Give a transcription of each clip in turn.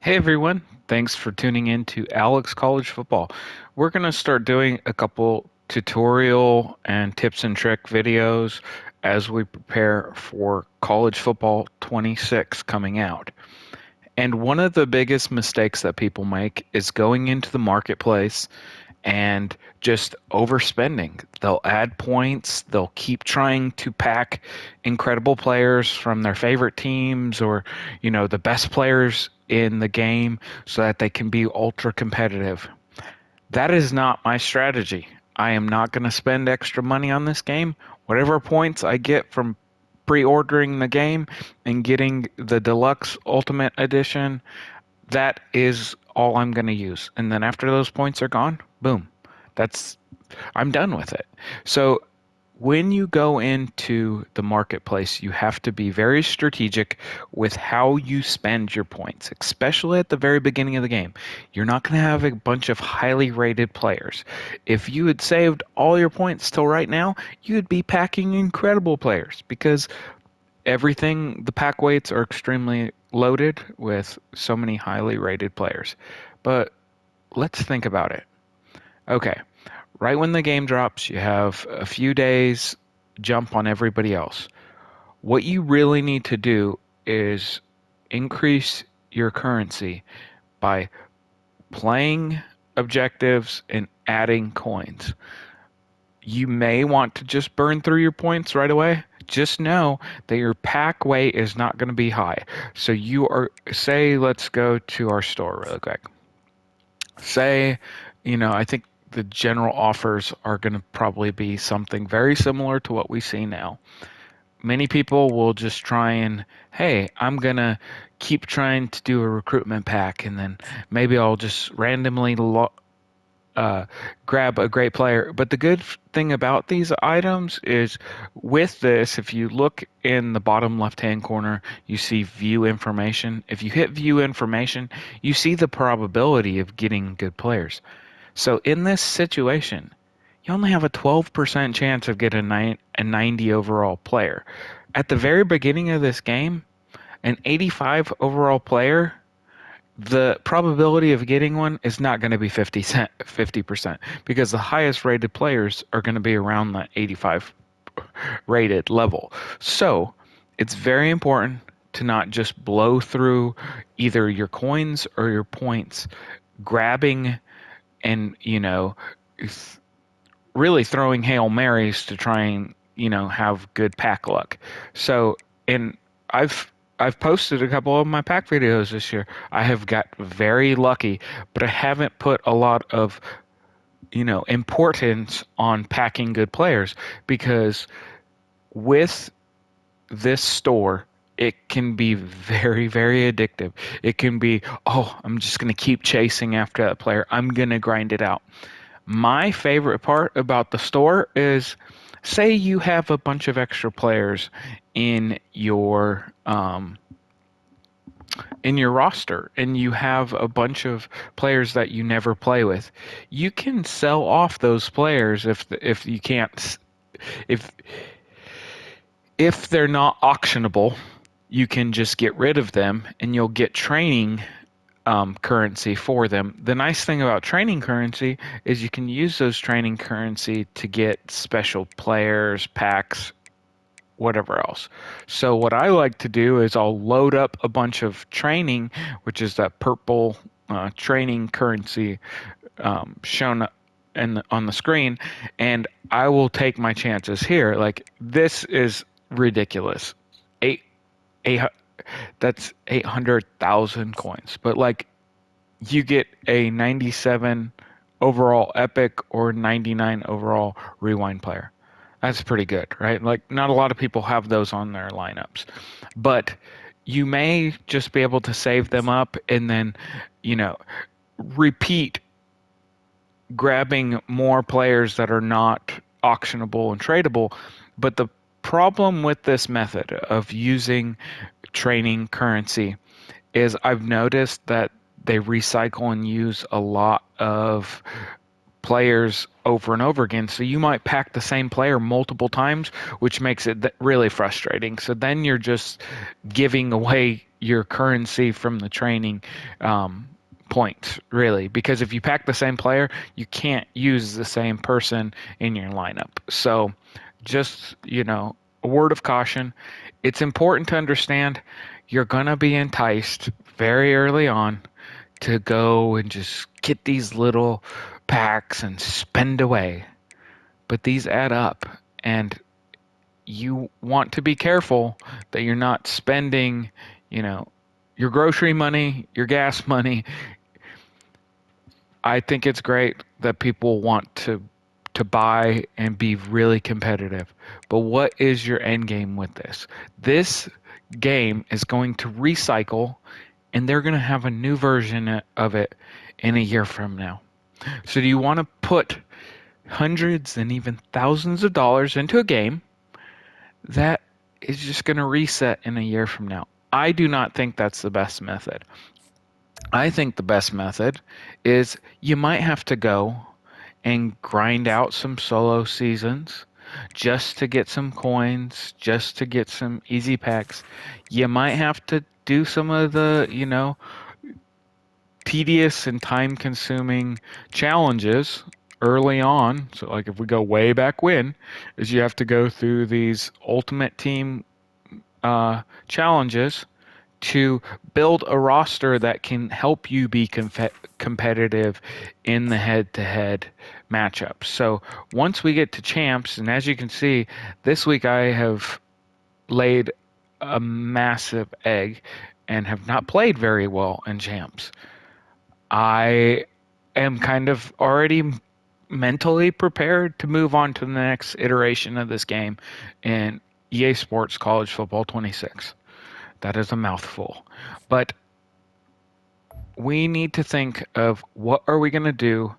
Hey everyone, thanks for tuning in to Alex College Football. We're going to start doing a couple tutorial and tips and trick videos as we prepare for College Football 26 coming out. And one of the biggest mistakes that people make is going into the marketplace and just overspending. They'll add points, they'll keep trying to pack incredible players from their favorite teams or, the best players in the game so that they can be ultra competitive. That is not my strategy. I am not going to spend extra money on this game. Whatever points I get from pre-ordering the game and getting the deluxe ultimate edition, that is all I'm going to use. And then after those points are gone, boom. That's I'm done with it. So when you go into the marketplace, you have to be very strategic with how you spend your points, especially at the very beginning of the game. You're not going to have a bunch of highly rated players. If you had saved all your points till right now, you'd be packing incredible players because the pack weights are extremely loaded with so many highly rated players. But let's think about it. Okay, right when the game drops, you have a few days jump on everybody else. What you really need to do is increase your currency by playing objectives and adding coins. You may want to just burn through your points right away. Just know that your pack weight is not going to be high. So say, let's go to our store really quick. Say, I think the general offers are going to probably be something very similar to what we see now. Many people will just try and, hey, I'm going to keep trying to do a recruitment pack, and then maybe I'll just randomly uh, grab a great player. But the good thing about these items is with this, if you look in the bottom left-hand corner, you see view information. If you hit view information, you see the probability of getting good players. So in this situation, you only have a 12% chance of getting a 90 overall player. At the very beginning of this game, an 85 overall player, the probability of getting one is not going to be 50% because the highest rated players are going to be around the 85 rated level. So it's very important to not just blow through either your coins or your points, grabbing and, really throwing Hail Marys to try and, have good pack luck. So, and I've posted a couple of my pack videos this year. I have got very lucky, but I haven't put a lot of, importance on packing good players because with this store, it can be very, very addictive. It can be, oh, I'm just going to keep chasing after that player. I'm going to grind it out. My favorite part about the store is say you have a bunch of extra players in your roster and you have a bunch of players that you never play with. You can sell off those players if you can't if if they're not auctionable, you can just get rid of them and you'll get training currency for them. The nice thing about training currency is you can use those training currency to get special players, packs, whatever else. So what I like to do is I'll load up a bunch of training, which is that purple training currency shown on the screen, and I will take my chances here. Like this is ridiculous. Eight, that's 800,000 coins. But like you get a 97 overall epic or 99 overall rewind player. That's pretty good, right? Like not a lot of people have those on their lineups. But you may just be able to save them up and then, you know, repeat grabbing more players that are not auctionable and tradable. But the problem with this method of using training currency is I've noticed that they recycle and use a lot of players over and over again. So you might pack the same player multiple times, which makes it really frustrating. So then you're just giving away your currency from the training points, really, because if you pack the same player, you can't use the same person in your lineup. So just, a word of caution. It's important to understand you're going to be enticed very early on to go and just get these little packs and spend away. But these add up, and you want to be careful that you're not spending, you know, your grocery money, your gas money. I think it's great that people want to buy and be really competitive. But what is your end game with this? This game is going to recycle, and they're going to have a new version of it in a year from now. So do you want to put hundreds and even thousands of dollars into a game that is just going to reset in a year from now? I do not think that's the best method. I think the best method is you might have to go and grind out some solo seasons just to get some coins, just to get some easy packs. You might have to do some of the, tedious and time consuming challenges early on. So like if we go way back when, is you have to go through these ultimate team challenges to build a roster that can help you be competitive in the head-to-head matchups. So once we get to champs, and as you can see, this week I have laid a massive egg and have not played very well in champs. I am kind of already mentally prepared to move on to the next iteration of this game in EA Sports College Football 26. That is a mouthful. But we need to think of what are we going to do.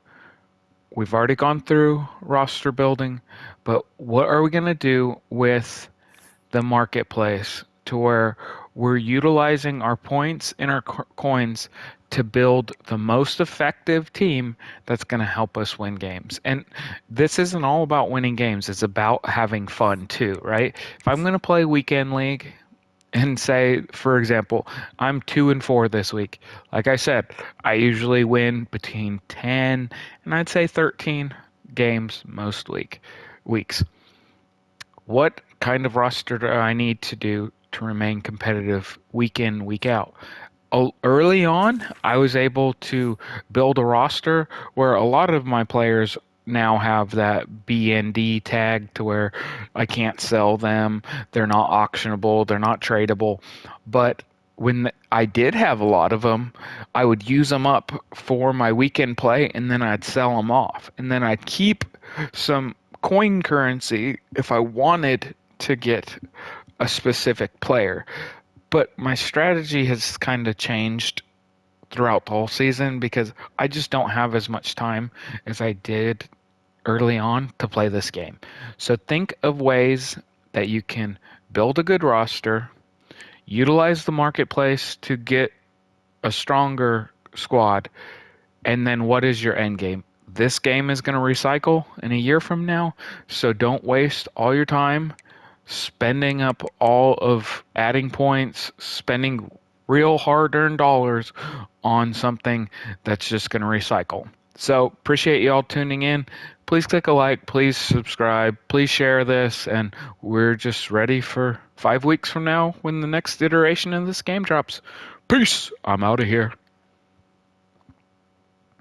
We've already gone through roster building, but what are we going to do with the marketplace to where we're utilizing our points and our coins to build the most effective team that's going to help us win games. And this isn't all about winning games. It's about having fun too, right? If I'm going to play weekend league and say, for example, I'm 2-4 this week. Like I said, I usually win between 10 and I'd say 13 games most weeks. What kind of roster do I need to do to remain competitive week in, week out? Early on, I was able to build a roster where a lot of my players now have that BND tag to where I can't sell them. They're not auctionable. They're not tradable. But when I did have a lot of them, I would use them up for my weekend play, and then I'd sell them off. And then I'd keep some coin currency if I wanted to get a specific player. But my strategy has kind of changed throughout the whole season because I just don't have as much time as I did early on to play this game. So think of ways that you can build a good roster, utilize the marketplace to get a stronger squad, and then what is your end game? This game is going to recycle in a year from now, so don't waste all your time spending up all of adding points, spending real hard-earned dollars on something that's just going to recycle. So appreciate you all tuning in. Please click a like, please subscribe, please share this, and we're just ready for 5 weeks from now when the next iteration of this game drops. Peace. I'm out of here.